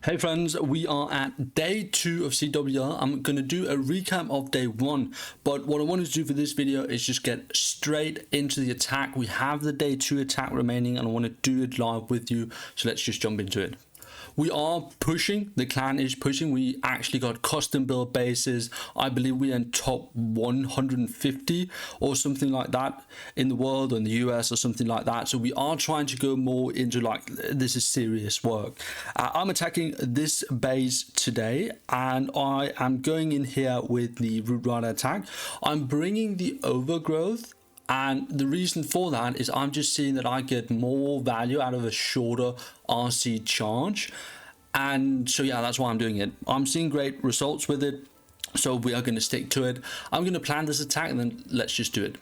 Hey friends, we are at day 2 of CWL. I'm going to do a recap of day 1, but what I wanted to do for this video is just get straight into the attack. We have the day 2 attack remaining and I want to do it live with you, so let's just jump into it. We are pushing, the clan is pushing. We actually got custom build bases. I believe we're in top 150 or something like that in the world or in the US or something like that. So we are trying to go more into like, this is serious work. I'm attacking this base today and I am going in here with the root rider attack. I'm bringing the overgrowth. And the reason for that is I'm just seeing that I get more value out of a shorter RC charge. And so, yeah, that's why I'm doing it. I'm seeing great results with it. So we are going to stick to it. I'm going to plan this attack and then let's just do it.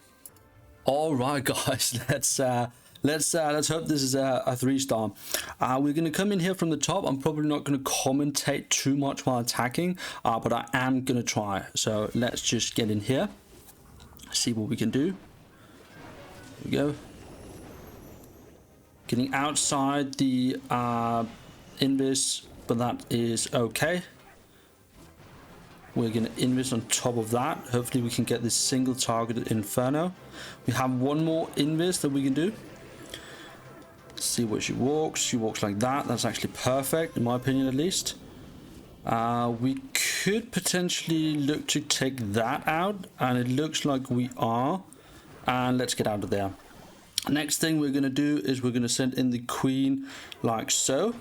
All right, guys, let's hope this is a 3-star. We're going to come in here from the top. I'm probably not going to commentate too much while attacking, but I am going to try. So let's just get in here, see what we can do. We go. Getting outside the invis, but that is okay. We're going to invis on top of that. Hopefully we can get this single targeted inferno. We have one more invis that we can do. Let's see what she walks. She walks like that. That's actually perfect, in my opinion at least. We could potentially look to take that out, and it looks like we are. And let's get out of there. Next thing we're going to do is we're going to send in the queen like so,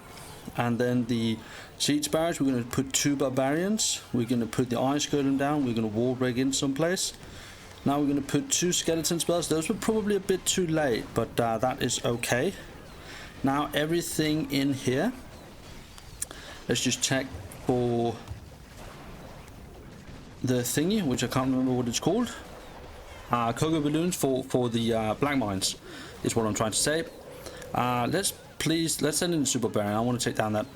and then the siege barrage. We're going to put 2 barbarians. We're going to put the ice golem down. We're going to wall break in someplace. Now we're going to put 2 skeleton spells. Those were probably a bit too late, but that is okay. Now everything in here, let's just check for the thingy, which I can't remember what it's called. Cocoa balloons for the black mines is what I'm trying to say. Let's send in the super baron. I want to take down that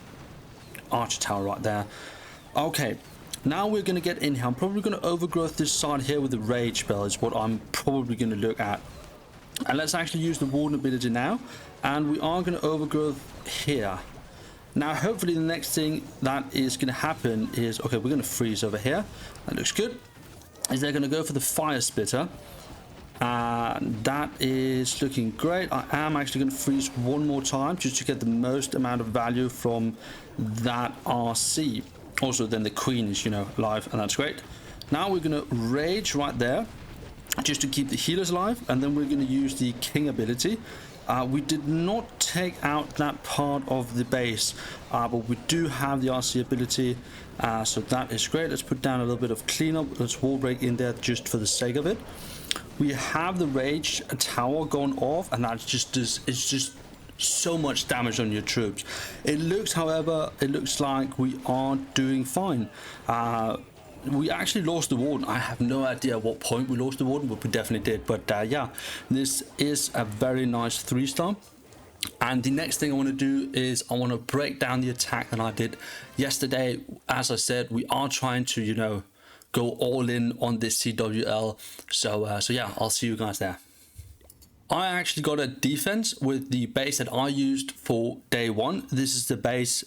archer tower right there. Okay, now we're going to get in here. I'm probably going to overgrowth this side here with the rage spell is what I'm probably going to look at. And let's actually use the warden ability now, and we are going to overgrowth here. Now hopefully the next thing that is going to happen is, okay, we're going to freeze over here. That looks good. Is they're going to go for the fire splitter. That is looking great. I am actually going to freeze one more time just to get the most amount of value from that RC. Also then the queen is, you know, alive, and that's great. Now we're going to rage right there just to keep the healers alive, and then we're going to use the king ability. We did not take out that part of the base, but we do have the RC ability, so that is great. Let's put down a little bit of cleanup. Let's wall break in there just for the sake of it. We have the rage tower going off, and that just does, it's just so much damage on your troops. It looks, however, it looks like we are doing fine. We actually lost the warden. I have no idea at what point we lost the warden, but we definitely did. But yeah, this is a very nice 3-star. And the next thing I want to do is I want to break down the attack that I did yesterday. As I said, we are trying to, you know, go all in on this CWL. So yeah, I'll see you guys there. I actually got a defense with the base that I used for day 1. This is the base.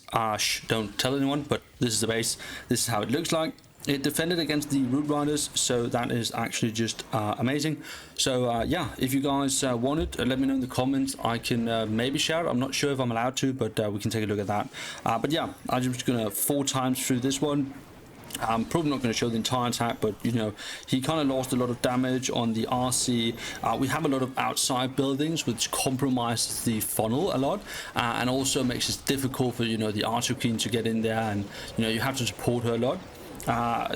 Don't tell anyone, but this is the base. This is how it looks like. It defended against the root riders, so that is actually just amazing. So yeah, if you guys want it, let me know in the comments. I can maybe share it. I'm not sure if I'm allowed to, but we can take a look at that. But yeah, I'm just gonna 4 times through this one. I'm probably not going to show the entire attack, but you know, he kind of lost a lot of damage on the RC. We have a lot of outside buildings, which compromises the funnel a lot, and also makes it difficult for, you know, the archer queen to get in there, and you know, you have to support her a lot.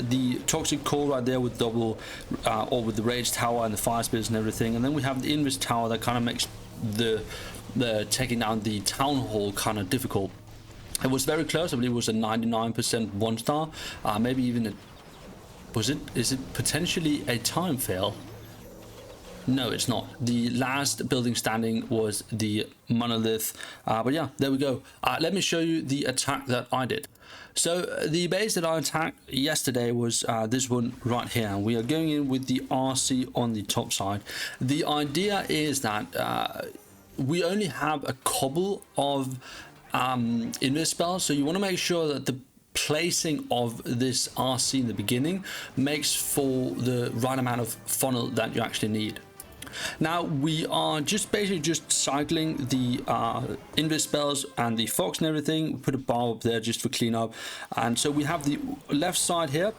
The toxic core right there with double or with the rage tower and the fire spirits and everything, and then we have the invis tower that kind of makes the taking down the town hall kind of difficult. It was very close. I believe it was a 99% 1-star, maybe even is it potentially a time fail? No, it's not. The last building standing was the monolith, but yeah, there we go. Let me show you the attack that I did. So the base that I attacked yesterday was this one right here, and we are going in with the RC on the top side. The idea is that we only have a couple of invis spell, so you want to make sure that the placing of this RC in the beginning makes for the right amount of funnel that you actually need. Now we are just basically just cycling the invis spells and the fox and everything. We put a bar up there just for cleanup, and so we have the left side here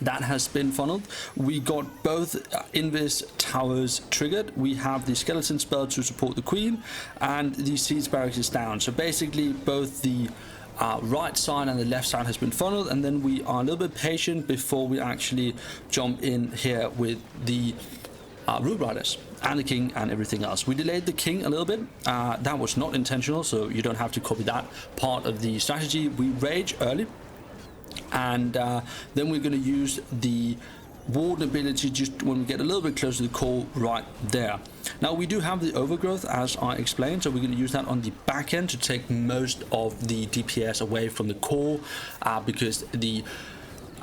that has been funneled. We got both invis towers triggered. We have the skeleton spell to support the queen, and the siege barracks is down. So basically both the right side and the left side has been funneled, and then we are a little bit patient before we actually jump in here with the root riders and the king and everything else. We delayed the king a little bit. That was not intentional, so you don't have to copy that part of the strategy. We rage early, and then we're going to use the ward ability just when we get a little bit closer to the core right there. Now we do have the overgrowth, as I explained, so we're going to use that on the back end to take most of the DPS away from the core, because the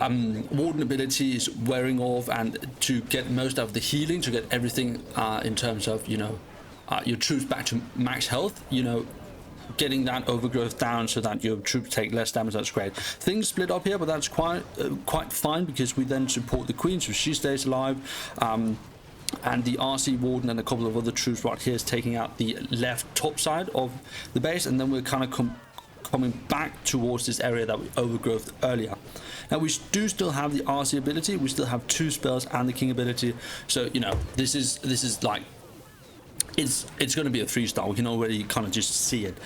warden ability is wearing off, and to get most of the healing, to get everything in terms of, you know, your troops back to max health, you know, getting that overgrowth down so that your troops take less damage. That's great. Things split up here, but that's quite fine, because we then support the queen, so she stays alive, and the RC warden and a couple of other troops right here is taking out the left top side of the base, and then we're kind of coming back towards this area that we overgrowth earlier. Now we do still have the RC ability, we still have 2 spells and the king ability, so you know, this is like, it's going to be a 3-star. We can already kind of just see it.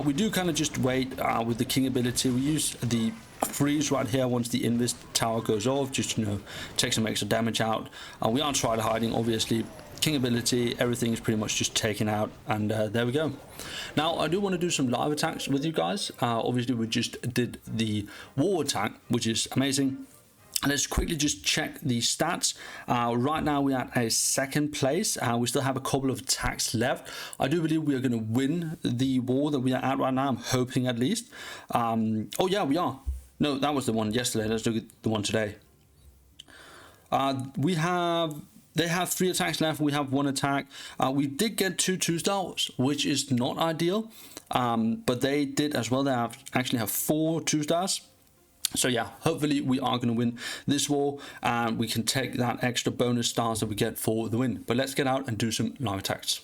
We do kind of just wait with the king ability. We use the freeze right here once the invis tower goes off, just, you know, take some extra damage out. We are trying hiding, obviously. King ability, everything is pretty much just taken out, and there we go. Now I do want to do some live attacks with you guys. Obviously we just did the war attack, which is amazing. Let's quickly just check the stats. Right now we're at a 2nd place. We still have a couple of attacks left. I do believe we are going to win the war that we are at right now. I'm hoping, at least. Oh yeah, we are. No, that was the one yesterday. Let's look at the one today. They have 3 attacks left. We have 1 attack. We did get 2 2-stars, which is not ideal. But they did as well. They actually have 4 2-stars. So yeah, hopefully we are going to win this war, and we can take that extra bonus stars that we get for the win. But let's get out and do some live attacks.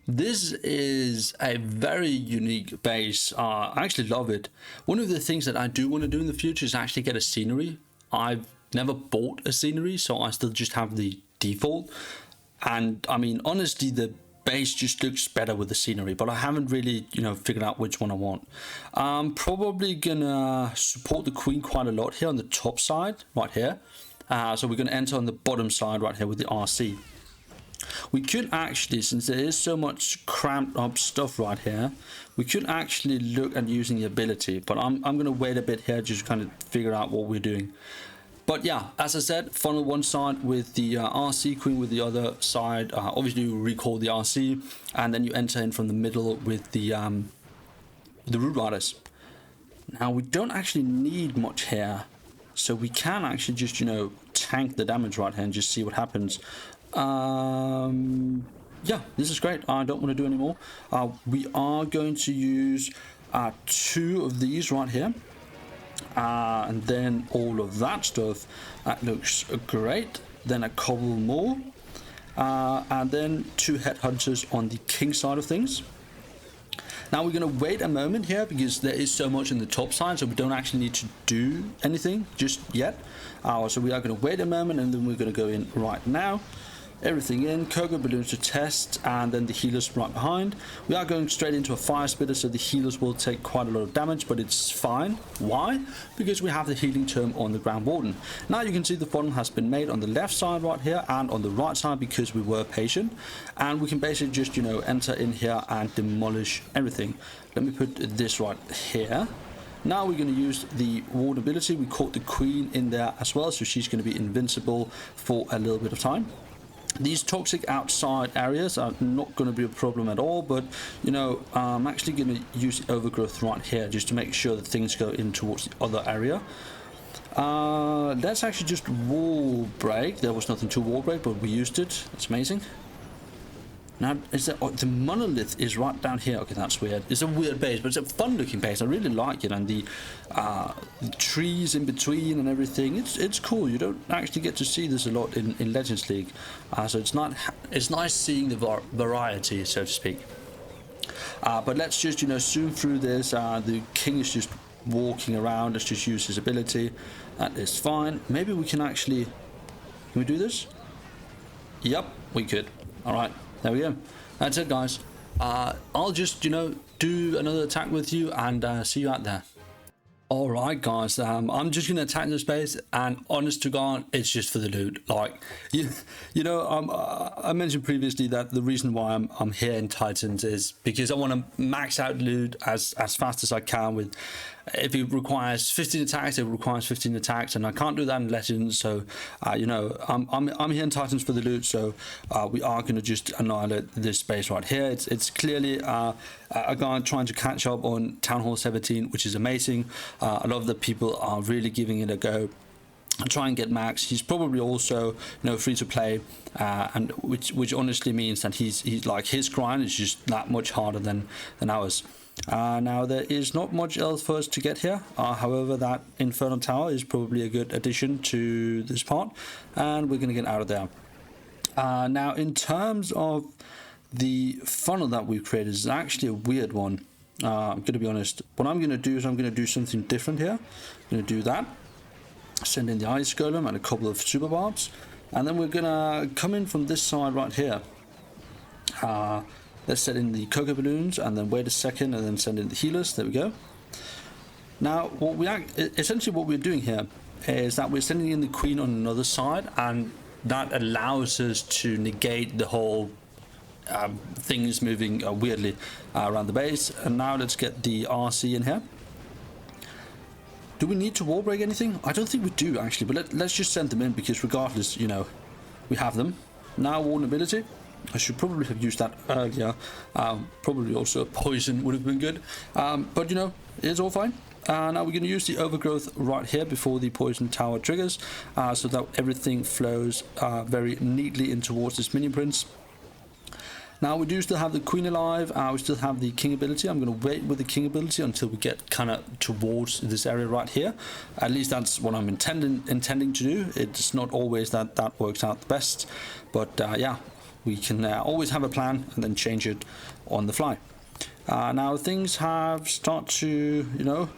This is a very unique base. I actually love it. One of the things that I do want to do in the future is actually get a scenery. I've never bought a scenery, so I still just have the default. And I mean, honestly, the base just looks better with the scenery, but I haven't really, you know, figured out which one I want. I'm probably gonna support the queen quite a lot here on the top side right here. So we're gonna enter on the bottom side right here with the RC. We could actually, since there is so much cramped up stuff right here, we could actually look at using the ability, but I'm gonna wait a bit here just to kind of figure out what we're doing. But yeah, as I said, funnel one side with the RC queen, with the other side, obviously you recall the RC, and then you enter in from the middle with the root riders. Now we don't actually need much here, so we can actually just, you know, tank the damage right here and just see what happens. Yeah, this is great. I don't want to do any more. We are going to use 2 of these right here. And then all of that stuff, that looks great. Then a couple more, and then 2 headhunters on the king side of things. Now we're going to wait a moment here because there is so much in the top side, so we don't actually need to do anything just yet. So we are going to wait a moment, and then we're going to go in right now. Everything in, Cocoa balloons to test, and then the healers right behind. We are going straight into a fire spitter, so the healers will take quite a lot of damage, but it's fine. Why? Because we have the healing term on the ground warden. Now you can see the funnel has been made on the left side right here and on the right side because we were patient, and we can basically just, you know, enter in here and demolish everything. Let me put this right here. Now we're going to use the ward ability. We caught the queen in there as well, so she's going to be invincible for a little bit of time. These toxic outside areas are not going to be a problem at all, but you know, I'm actually going to use the overgrowth right here just to make sure that things go in towards the other area. Let's actually just wall break. There was nothing to wall break, but we used it. That's amazing. Now, is that, the monolith is right down here. Okay, that's weird. It's a weird base, but it's a fun-looking base. I really like it, and the trees in between and everything. It's cool. You don't actually get to see this a lot in Legends League, so it's nice seeing the variety, so to speak. But let's just zoom through this. The king is just walking around. Let's just use his ability. That is fine. Maybe we can actually. Can we do this? Yep, we could. All right. There we go. That's it, guys. I'll just, do another attack with you and see you out there. All right, guys. I'm just gonna attack this base, and honest to God, it's just for the loot. Like, I mentioned previously that the reason why I'm here in Titans is because I want to max out loot as fast as I can. With if it requires 15 attacks, it requires 15 attacks, and I can't do that in Legends. So, I'm here in Titans for the loot. So we are gonna just annihilate this space right here. It's clearly a guy trying to catch up on Town Hall 17, which is amazing. A lot of the people are really giving it a go and try and get max. He's probably also free to play, and which honestly means that he's like his grind is just that much harder than ours. Now there is not much else for us to get here. However, that Infernal Tower is probably a good addition to this part, and we're gonna get out of there. Now, in terms of the funnel that we've created, is actually a weird one. I'm gonna be honest. What I'm gonna do is I'm gonna do something different here. I'm gonna do that. Send in the ice golem and a couple of super barbs, and then we're gonna come in from this side right here. Let's set in the cocoa balloons, and then wait a second, and then send in the healers. There we go. Now, essentially what we're doing here is that we're sending in the queen on another side, and that allows us to negate the whole things moving weirdly around the base. And now let's get the RC in here. Do we need to wall break anything? I don't think we do actually, but let's just send them in, because regardless, we have them. Now, vulnerability. I should probably have used that earlier. Probably also a poison would have been good, but it's all fine. Now we're going to use the overgrowth right here before the poison tower triggers, so that everything flows very neatly in towards this minion prince. Now we do still have the queen alive. We still have the king ability. I'm going to wait with the king ability until we get kind of towards this area right here. At least that's what I'm intending to do. It's not always that works out the best, but yeah, we can always have a plan and then change it on the fly. Now things have started to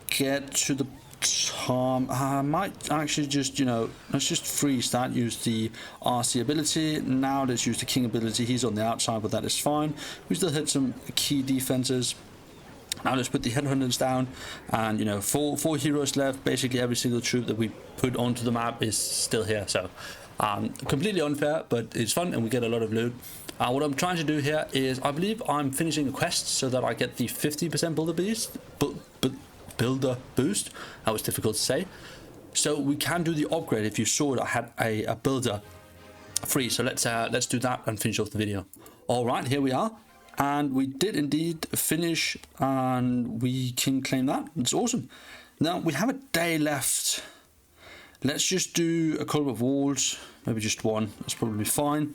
get to the time. I might actually just let's just freeze that, use the RC ability. Now let's use the king ability. He's on the outside, but that is fine. We still hit some key defenses. Now let's put the headhunters down, and four heroes left. Basically every single troop that we put onto the map is still here, so completely unfair, but it's fun and we get a lot of loot. What I'm trying to do here is, I believe I'm finishing a quest so that I get the 50% builder boost. That was difficult to say. So we can do the upgrade. If you saw it, I had a builder free. So let's do that and finish off the video. All right, here we are, and we did indeed finish, and we can claim that. It's awesome. Now we have a day left. Let's just do a couple of walls, maybe just one. That's probably fine.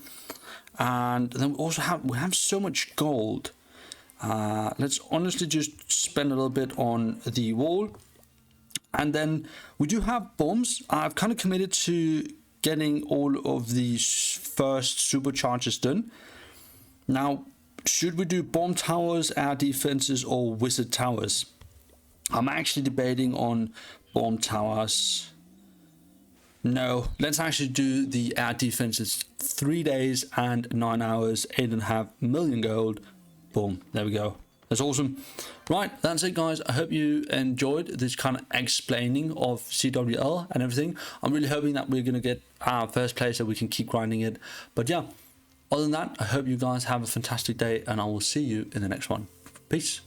And then we also have so much gold. Let's honestly just spend a little bit on the wall, and then we do have bombs. I've kind of committed to getting all of these first superchargers done. Now, should we do bomb towers, air defenses, or wizard towers? I'm actually debating on bomb towers. No, let's actually do the air defenses. 3 days and 9 hours, 8.5 million gold. Boom, there we go. That's awesome. Right, that's it, guys. I hope you enjoyed this kind of explaining of CWL and everything. I'm really hoping that we're going to get our first place so we can keep grinding it. But yeah, other than that, I hope you guys have a fantastic day, and I will see you in the next one. Peace.